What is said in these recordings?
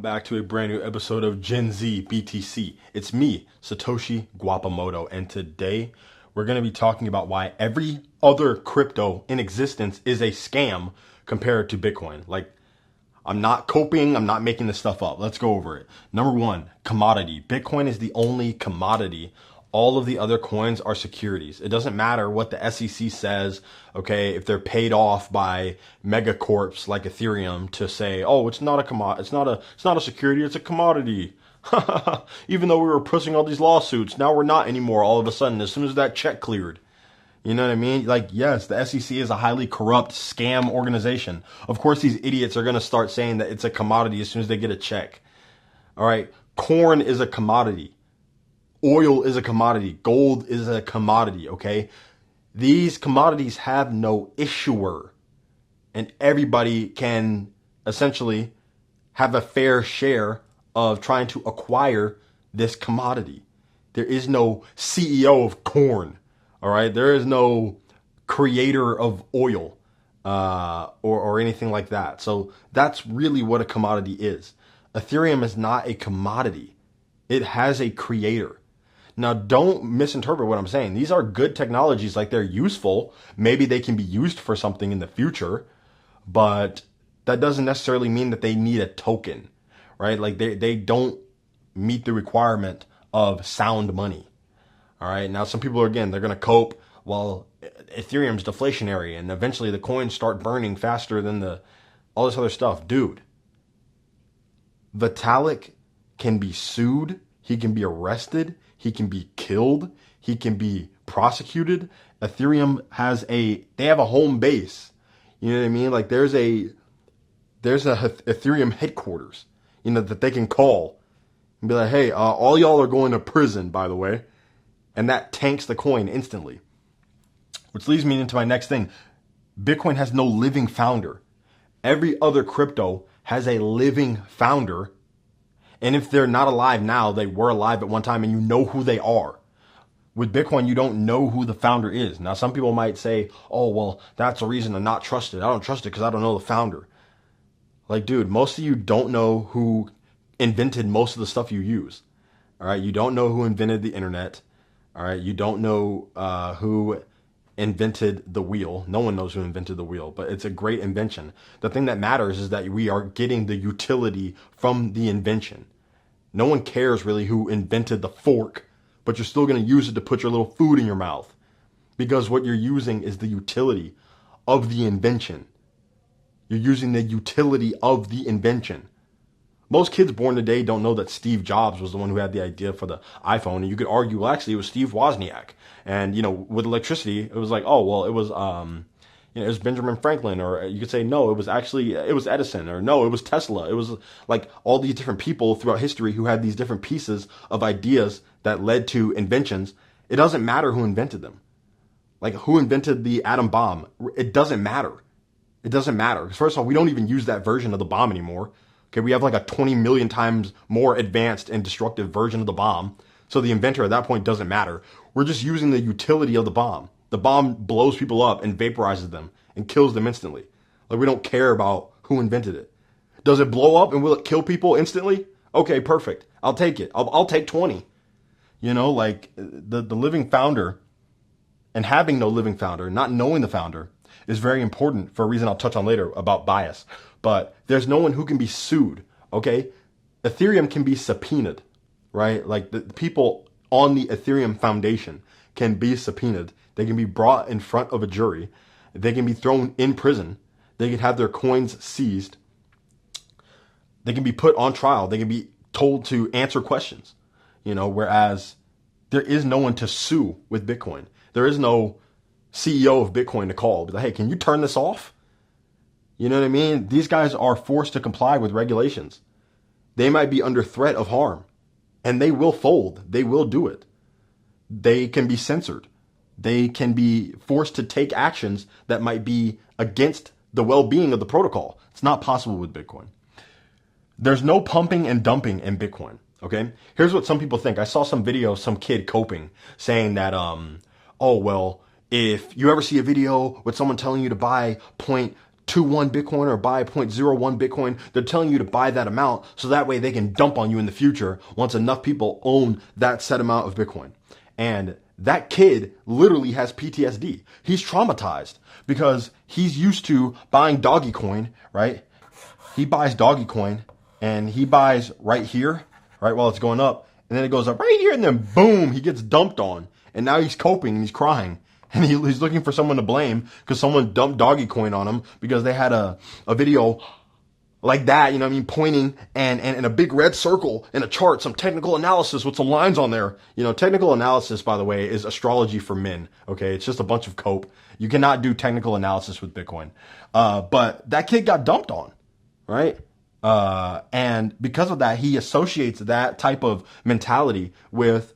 back to a brand new episode of Gen Z BTC. It's me, Satoshi Guapamoto, and today we're going to be talking about why every other crypto in existence is a scam compared to Bitcoin. Like, I'm not coping, I'm not making this stuff up. Let's go over it. Number one, commodity. Bitcoin is the only commodity. All of the other coins are securities. It doesn't matter what the SEC says, okay, if they're paid off by megacorps like Ethereum to say, oh, it's not a security, it's a commodity. Even though we were pushing all these lawsuits, now we're not anymore all of a sudden, as soon as that check cleared. You know what I mean? Like, yes, the SEC is a highly corrupt scam organization. Of course, these idiots are going to start saying that it's a commodity as soon as they get a check. All right. Corn is a commodity. Oil is a commodity. Gold is a commodity. Okay. These commodities have no issuer, and everybody can essentially have a fair share of trying to acquire this commodity. There is no CEO of corn. All right. There is no creator of oil, or anything like that. So that's really what a commodity is. Ethereum is not a commodity. It has a creator. Now, don't misinterpret what I'm saying. These are good technologies, like they're useful. Maybe they can be used for something in the future, but that doesn't necessarily mean that they need a token, right? Like they don't meet the requirement of sound money. All right. Now, some people are, again, they're going to cope. Well, Ethereum's deflationary and eventually the coins start burning faster than all this other stuff. Dude, Vitalik can be sued. He can be arrested. He can be killed. He can be prosecuted. Ethereum they have a home base. You know what I mean? Like there's a Ethereum headquarters, that they can call and be like, hey, all y'all are going to prison, by the way. And that tanks the coin instantly. Which leads me into my next thing. Bitcoin has no living founder. Every other crypto has a living founder. And if they're not alive now, they were alive at one time and you know who they are. With Bitcoin, you don't know who the founder is. Now, some people might say, oh, well, that's a reason to not trust it. I don't trust it because I don't know the founder. Like, dude, most of you don't know who invented most of the stuff you use. All right. You don't know who invented the internet. All right. You don't know who invented the wheel. No one knows who invented the wheel, but it's a great invention. The thing that matters is that we are getting the utility from the invention. No one cares really who invented the fork, but you're still going to use it to put your little food in your mouth because what you're using is the utility of the invention. You're using the utility of the invention. Most kids born today don't know that Steve Jobs was the one who had the idea for the iPhone. And you could argue, well, actually, it was Steve Wozniak. And, with electricity, it was like, oh, well, it was, it was Benjamin Franklin, or you could say, no, it was Edison, or no, it was Tesla. It was like all these different people throughout history who had these different pieces of ideas that led to inventions. It doesn't matter who invented them. Like who invented the atom bomb. It doesn't matter. It doesn't matter. Because first of all, we don't even use that version of the bomb anymore. Okay, we have like a 20 million times more advanced and destructive version of the bomb. So the inventor at that point doesn't matter. We're just using the utility of the bomb. The bomb blows people up and vaporizes them and kills them instantly. Like we don't care about who invented it. Does it blow up and will it kill people instantly? Okay, perfect. I'll take it. I'll take 20. Like the living founder and having no living founder, not knowing the founder is very important for a reason I'll touch on later about bias. But there's no one who can be sued. Okay. Ethereum can be subpoenaed, right? Like the people on the Ethereum Foundation can be subpoenaed. They can be brought in front of a jury. They can be thrown in prison. They can have their coins seized. They can be put on trial. They can be told to answer questions, whereas there is no one to sue with Bitcoin. There is no CEO of Bitcoin to call. Be like, hey, can you turn this off? You know what I mean? These guys are forced to comply with regulations. They might be under threat of harm and they will fold. They will do it. They can be censored. They can be forced to take actions that might be against the well-being of the protocol. It's not possible with Bitcoin. There's no pumping and dumping in Bitcoin. Okay. Here's what some people think. I saw some video of some kid coping saying that, oh, well, if you ever see a video with someone telling you to buy 0.21 Bitcoin or buy 0.01 Bitcoin. They're telling you to buy that amount so that way they can dump on you in the future once enough people own that set amount of Bitcoin. And that kid literally has PTSD. He's traumatized because he's used to buying doggy coin, right? He buys doggy coin and he buys right here, right, while it's going up. And then it goes up right here and then boom, he gets dumped on. And now he's coping and he's crying. And he's looking for someone to blame because someone dumped doggy coin on him because they had a video like that, you know what I mean, pointing and a big red circle in a chart, some technical analysis with some lines on there. You know, technical analysis, by the way, is astrology for men, okay? It's just a bunch of cope. You cannot do technical analysis with Bitcoin. But that kid got dumped on, right? And because of that, he associates that type of mentality with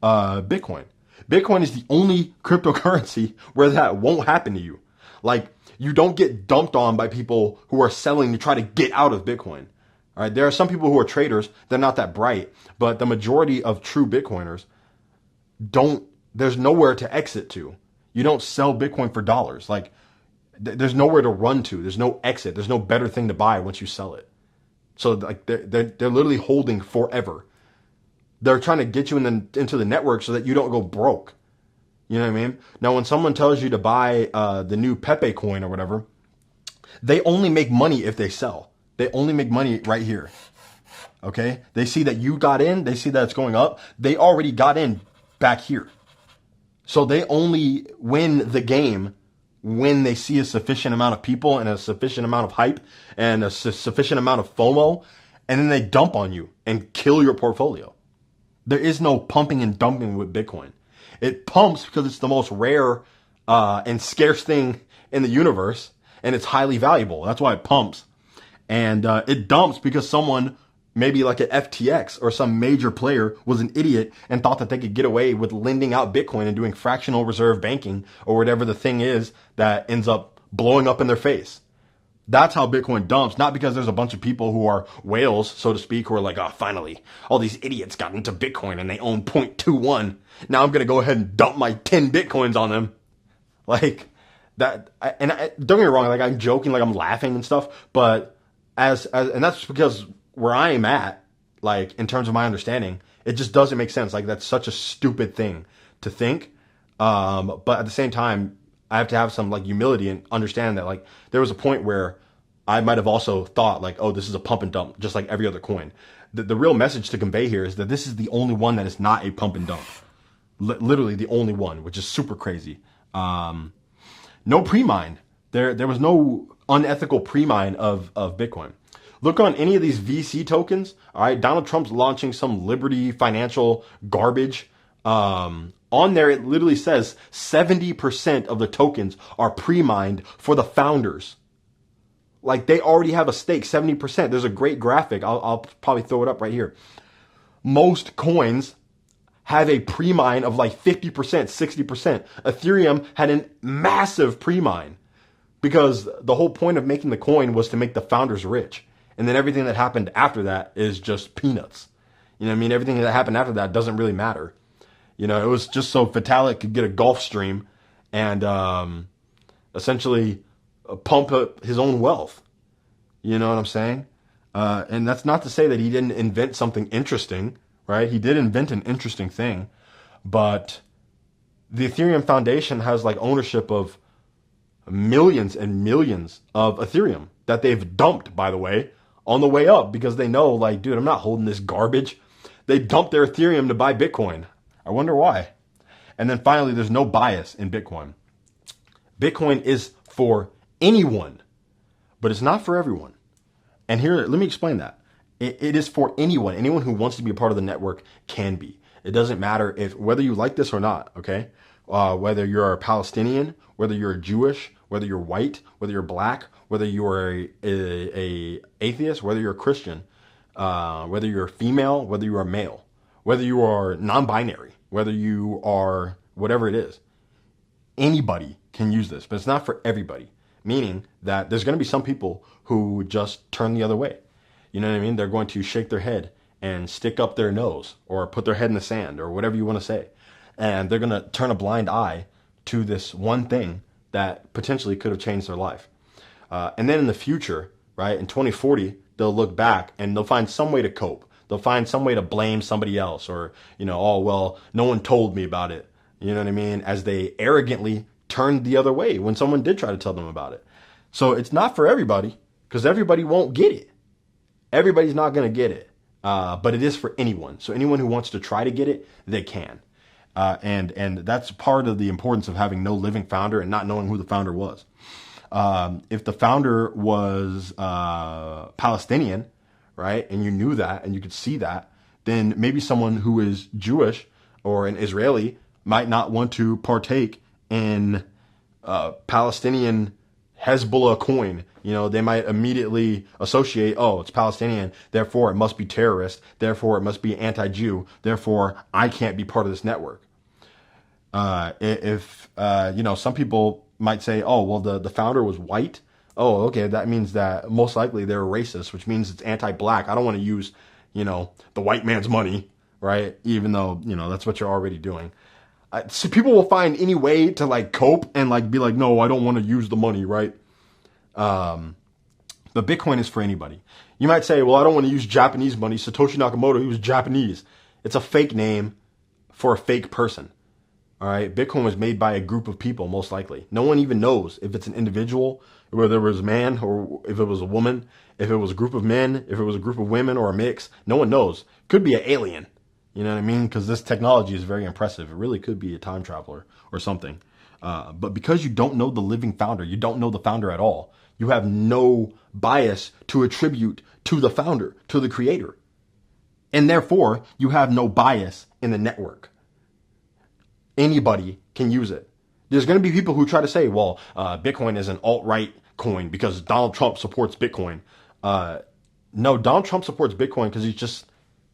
Bitcoin. Bitcoin is the only cryptocurrency where that won't happen to you. Like, you don't get dumped on by people who are selling to try to get out of Bitcoin. All right. There are some people who are traders. They're not that bright, but the majority of true Bitcoiners there's nowhere to exit to. You don't sell Bitcoin for dollars. Like, there's nowhere to run to. There's no exit. There's no better thing to buy once you sell it. So like they're literally holding forever. They're trying to get you into the network so that you don't go broke. You know what I mean? Now, when someone tells you to buy the new Pepe coin or whatever, they only make money if they sell. They only make money right here. Okay? They see that you got in. They see that it's going up. They already got in back here. So they only win the game when they see a sufficient amount of people and a sufficient amount of hype and a sufficient amount of FOMO, and then they dump on you and kill your portfolio. There is no pumping and dumping with Bitcoin. It pumps because it's the most rare and scarce thing in the universe, and it's highly valuable. That's why it pumps. And it dumps because someone, maybe like an FTX or some major player, was an idiot and thought that they could get away with lending out Bitcoin and doing fractional reserve banking or whatever the thing is that ends up blowing up in their face. That's how Bitcoin dumps, not because there's a bunch of people who are whales, so to speak, who are like, oh, finally, all these idiots got into Bitcoin and they own 0.21. Now I'm going to go ahead and dump my 10 Bitcoins on them. Like that. Don't get me wrong. Like, I'm joking, like I'm laughing and stuff, but and that's because where I am at, like in terms of my understanding, it just doesn't make sense. Like, that's such a stupid thing to think. But at the same time, I have to have some like humility and understand that like there was a point where I might have also thought like, oh, this is a pump and dump, just like every other coin. The real message to convey here is that this is the only one that is not a pump and dump. Literally the only one, which is super crazy. No pre-mine. There was no unethical pre-mine of Bitcoin. Look on any of these VC tokens. All right. Donald Trump's launching some Liberty financial garbage. On there, it literally says 70% of the tokens are pre-mined for the founders. Like, they already have a stake, 70%. There's a great graphic. I'll probably throw it up right here. Most coins have a pre-mine of like 50%, 60%. Ethereum had a massive pre-mine because the whole point of making the coin was to make the founders rich. And then everything that happened after that is just peanuts. You know what I mean? Everything that happened after that doesn't really matter. You know, it was just so Vitalik could get a Gulf Stream and essentially pump up his own wealth. You know what I'm saying? And that's not to say that he didn't invent something interesting, right? He did invent an interesting thing, but the Ethereum Foundation has like ownership of millions and millions of Ethereum that they've dumped, by the way, on the way up because they know, like, dude, I'm not holding this garbage. They dumped their Ethereum to buy Bitcoin. I wonder why. And then finally, there's no bias in Bitcoin. Bitcoin is for anyone, but it's not for everyone. And here, let me explain that. It is for anyone. Anyone who wants to be a part of the network can be. It doesn't matter whether you like this or not, okay? Whether you're a Palestinian, whether you're Jewish, whether you're white, whether you're black, whether you're a atheist, whether you're a Christian, whether you're a female, whether you're a male, whether you are non-binary, whether you are whatever it is. Anybody can use this, but it's not for everybody. Meaning that there's going to be some people who just turn the other way. You know what I mean? They're going to shake their head and stick up their nose or put their head in the sand or whatever you want to say. And they're going to turn a blind eye to this one thing that potentially could have changed their life. And then in the future, right, in 2040, they'll look back and they'll find some way to cope. They'll find some way to blame somebody else, or, oh, well, no one told me about it. You know what I mean? As they arrogantly turned the other way when someone did try to tell them about it. So it's not for everybody, because everybody won't get it. Everybody's not going to get it. But it is for anyone. So anyone who wants to try to get it, they can. And that's part of the importance of having no living founder and not knowing who the founder was. If the founder was Palestinian, right, and you knew that and you could see that, then maybe someone who is Jewish or an Israeli might not want to partake in Palestinian Hezbollah coin. They might immediately associate, oh, it's Palestinian, therefore it must be terrorist, therefore it must be anti-Jew, therefore I can't be part of this network. If some people might say, oh, well, the founder was white. Oh, okay, that means that most likely they're racist, which means it's anti-black. I don't want to use, the white man's money, right? Even though, that's what you're already doing. So people will find any way to cope and be like, no, I don't want to use the money, right? But Bitcoin is for anybody. You might say, well, I don't want to use Japanese money. Satoshi Nakamoto, he was Japanese. It's a fake name for a fake person. All right. Bitcoin was made by a group of people, most likely. No one even knows if it's an individual, whether it was a man or if it was a woman, if it was a group of men, if it was a group of women or a mix. No one knows. Could be an alien. You know what I mean? Because this technology is very impressive. It really could be a time traveler or something. But because you don't know the living founder, you don't know the founder at all. You have no bias to attribute to the founder, to the creator. And therefore, you have no bias in the network. Anybody can use it. There's going to be people who try to say, well, Bitcoin is an alt-right coin because Donald Trump supports Bitcoin. No, Donald Trump supports Bitcoin because he just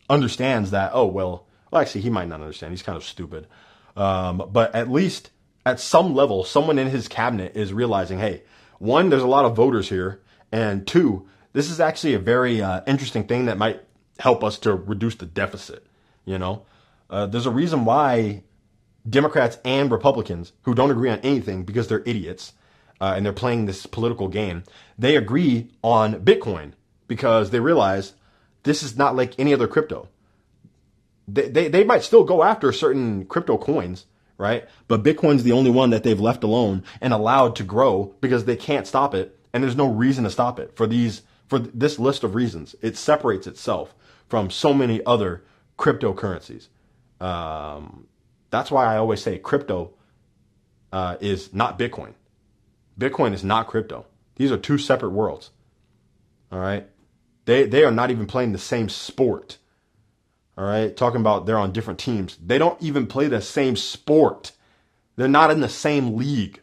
understands that, well, actually, he might not understand. He's kind of stupid. But at least at some level, someone in his cabinet is realizing, hey, one, there's a lot of voters here. And two, this is actually a very interesting thing that might help us to reduce the deficit. There's a reason why Democrats and Republicans who don't agree on anything because they're idiots and they're playing this political game, they agree on Bitcoin because they realize this is not like any other crypto. They might still go after certain crypto coins, right? But Bitcoin's the only one that they've left alone and allowed to grow because they can't stop it. And there's no reason to stop it for this list of reasons. It separates itself from so many other cryptocurrencies. That's why I always say crypto is not Bitcoin. Bitcoin is not crypto. These are two separate worlds. All right. They are not even playing the same sport. All right. Talking about they're on different teams. They don't even play the same sport. They're not in the same league.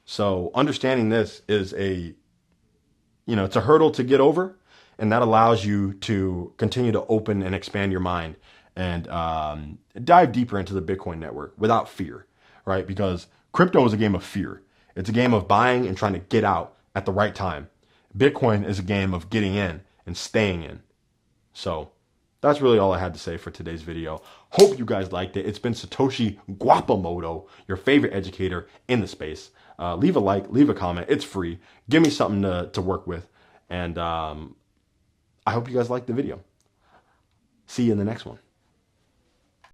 So understanding this is it's a hurdle to get over. And that allows you to continue to open and expand your mind and dive deeper into the Bitcoin network without fear, right? Because crypto is a game of fear. It's a game of buying and trying to get out at the right time. Bitcoin is a game of getting in and staying in. So that's really all I had to say for today's video. Hope you guys liked it. It's been Satoshi Guapamoto, your favorite educator in the space. Leave a like, leave a comment. It's free. Give me something to work with. And I hope you guys liked the video. See you in the next one.